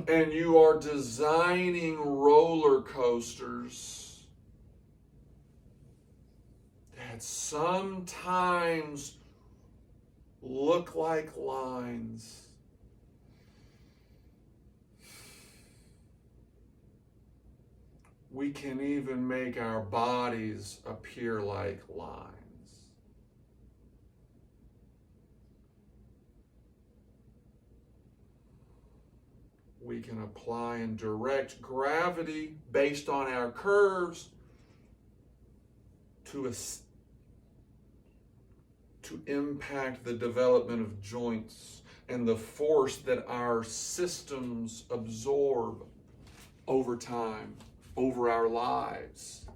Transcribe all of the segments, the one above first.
and you are designing roller coasters that sometimes look like lines, we can even make our bodies appear like lines. We can apply and direct gravity based on our curves to impact the development of joints and the force that our systems absorb over time, over our lives.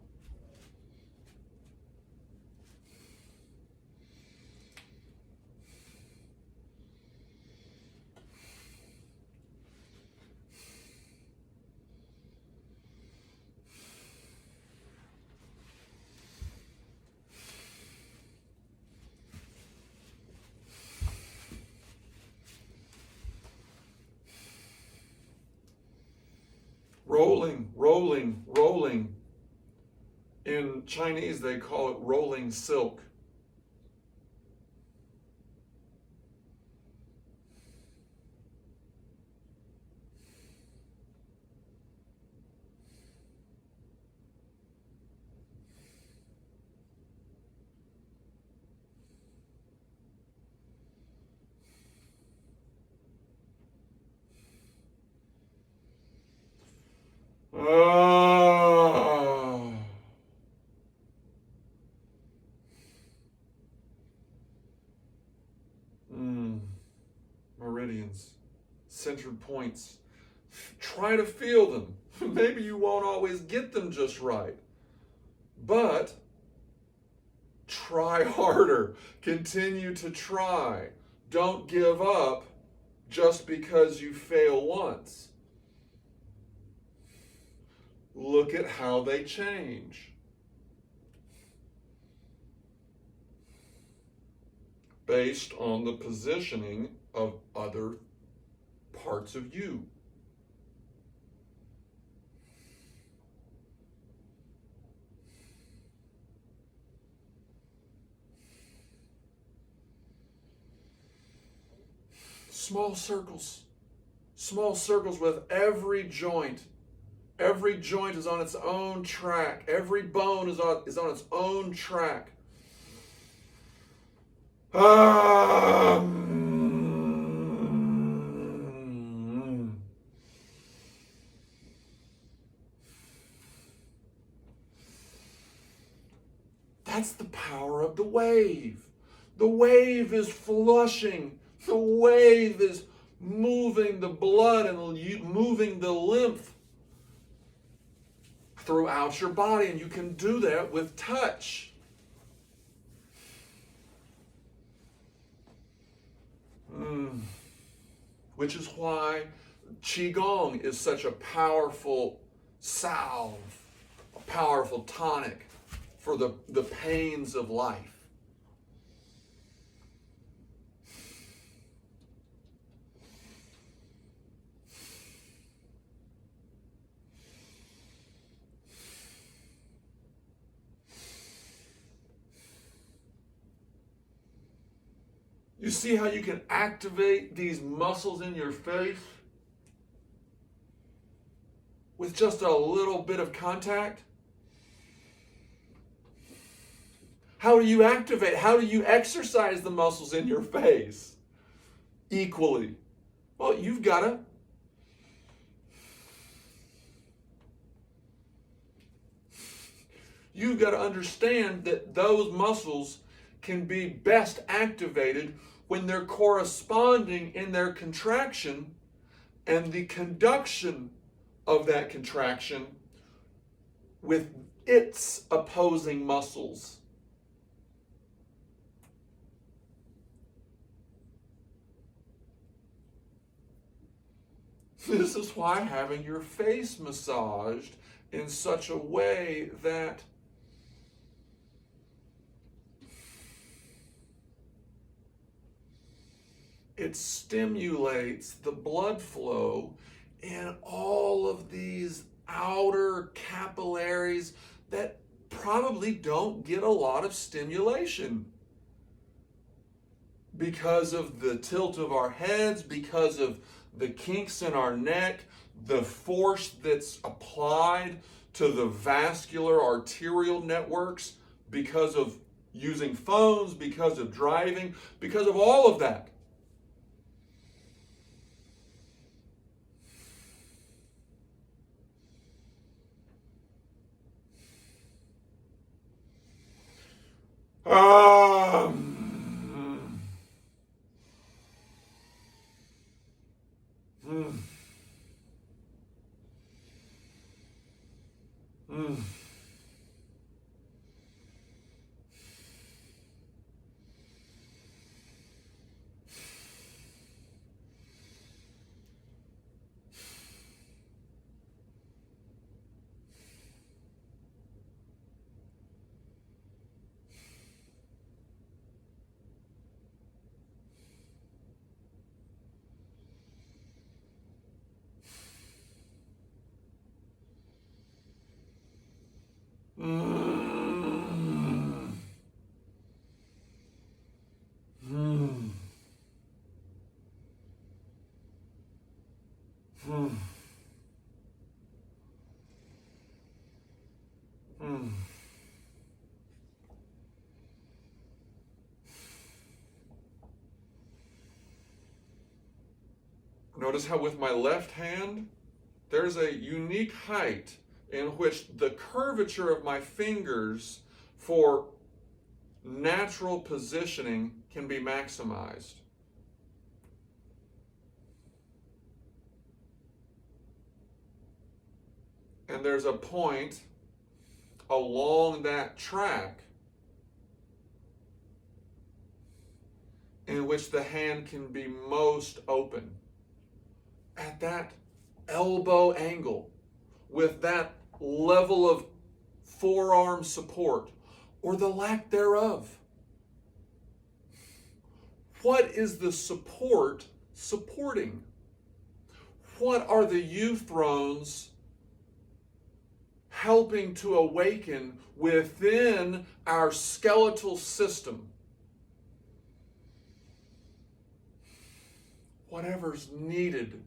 Rolling, rolling, rolling. In Chinese, they call it rolling silk. Ah. Meridians, centered points. Try to feel them. Maybe you won't always get them just right, but try harder. Continue to try. Don't give up just because you fail once. Look at how they change. Based on the positioning of other parts of you. Small circles with every joint. Every joint is on its own track. Every bone is on its own track. That's the power of the wave. The wave is flushing. The wave is moving the blood and moving the lymph throughout your body, and you can do that with touch. Which is why Qigong is such a powerful salve, a powerful tonic for the pains of life. You see how you can activate these muscles in your face with just a little bit of contact? How do you activate? How do you exercise the muscles in your face equally? Well, you've got to understand that those muscles can be best activated when they're corresponding in their contraction and the conduction of that contraction with its opposing muscles. This is why having your face massaged in such a way that it stimulates the blood flow in all of these outer capillaries that probably don't get a lot of stimulation because of the tilt of our heads, because of the kinks in our neck, the force that's applied to the vascular arterial networks because of using phones, because of driving, because of all of that. Um, mm, mm. Mm. Mm. Mm. Mm. Notice how with my left hand, there's a unique height in which the curvature of my fingers for natural positioning can be maximized. And there's a point along that track in which the hand can be most open. At that elbow angle, with that level of forearm support, or the lack thereof. What is the support supporting? What are the iThrones helping to awaken within our skeletal system? Whatever's needed.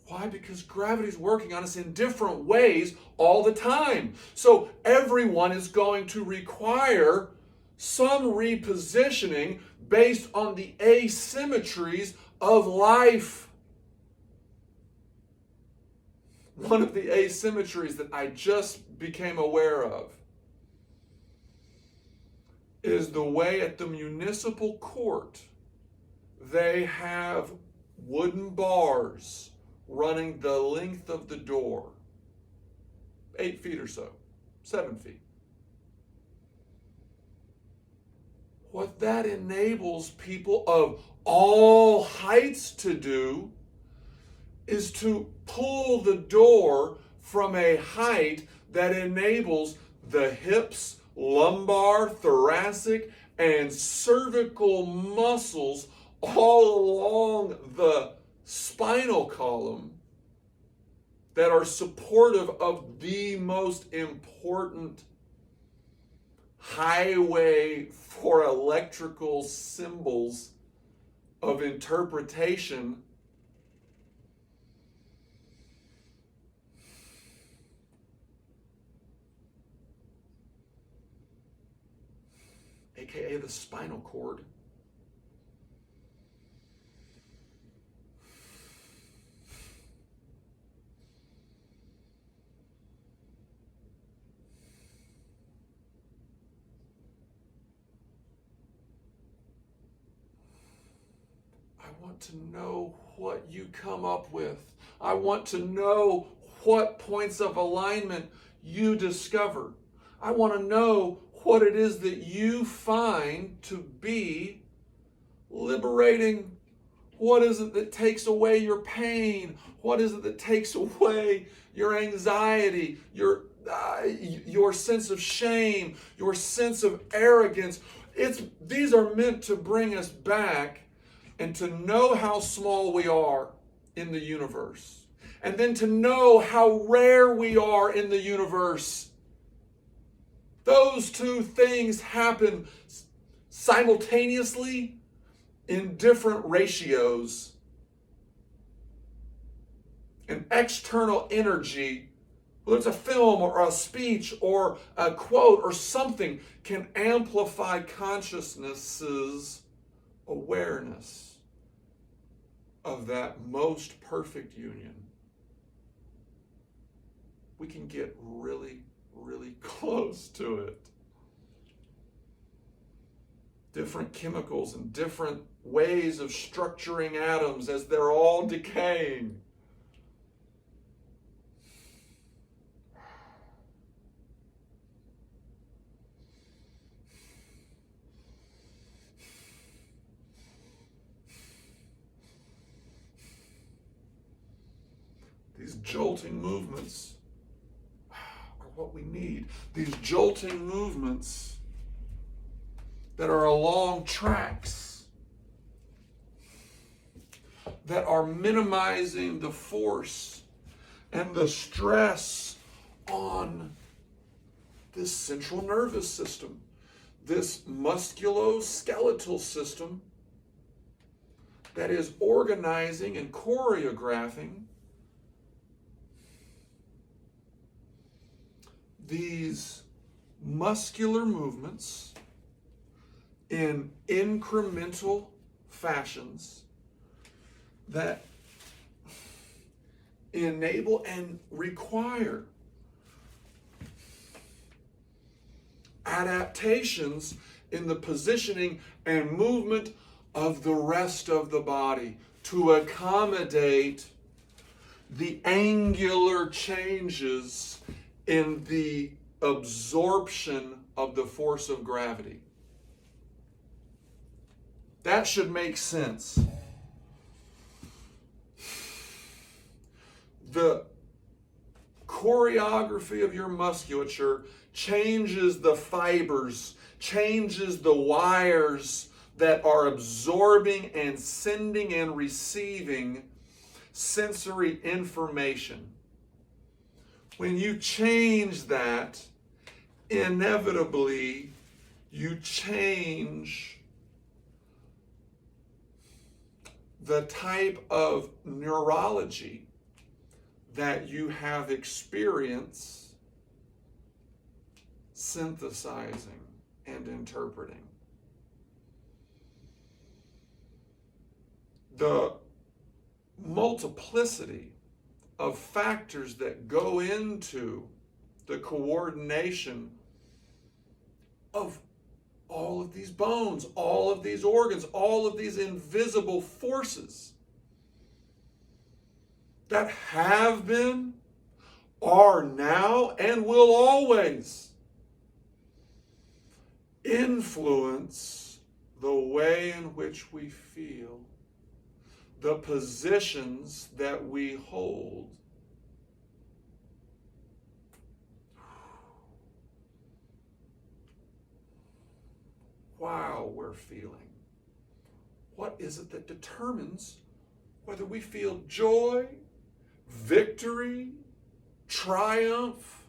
Why? Because gravity's working on us in different ways all the time. So everyone is going to require some repositioning based on the asymmetries of life. One of the asymmetries that I just became aware of is the way at the municipal court they have wooden bars running the length of the door, 8 feet or so, 7 feet. What that enables people of all heights to do is to pull the door from a height that enables the hips, lumbar, thoracic, and cervical muscles all along the spinal column that are supportive of the most important highway for electrical symbols of interpretation, aka the spinal cord. I want to know what you come up with. I want to know what points of alignment you discover. I want to know what it is that you find to be liberating. What is it that takes away your pain? What is it that takes away your anxiety, your sense of shame, your sense of arrogance? These are meant to bring us back and to know how small we are in the universe. And then to know how rare we are in the universe. Those two things happen simultaneously in different ratios. An external energy, whether it's a film or a speech or a quote or something, can amplify consciousness's awareness of that most perfect union. We can get really, really close to it. Different chemicals and different ways of structuring atoms as they're all decaying. These jolting movements are what we need. These jolting movements that are along tracks, that are minimizing the force and the stress on this central nervous system, this musculoskeletal system that is organizing and choreographing these muscular movements in incremental fashions that enable and require adaptations in the positioning and movement of the rest of the body to accommodate the angular changes in the absorption of the force of gravity. That should make sense. The choreography of your musculature changes the fibers, changes the wires that are absorbing and sending and receiving sensory information. When you change that, inevitably, you change the type of neurology that you have experienced synthesizing and interpreting. The multiplicity of factors that go into the coordination of all of these bones, all of these organs, all of these invisible forces that have been, are now, and will always influence the way in which we feel, the positions that we hold. While we're feeling. What is it that determines whether we feel joy, victory, triumph?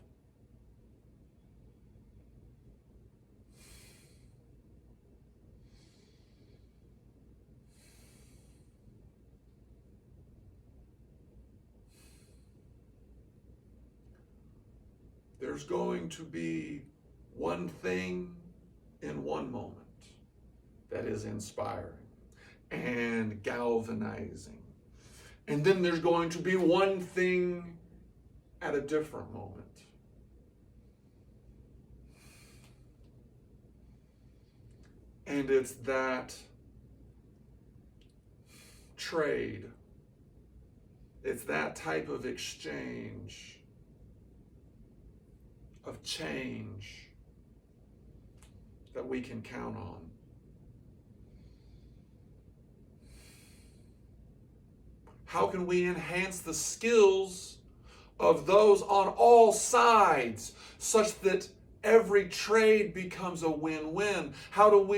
There's going to be one thing in one moment that is inspiring and galvanizing. And then there's going to be one thing at a different moment. And it's that trade. It's that type of exchange, of change, that we can count on. How can we enhance the skills of those on all sides such that every trade becomes a win-win? How do we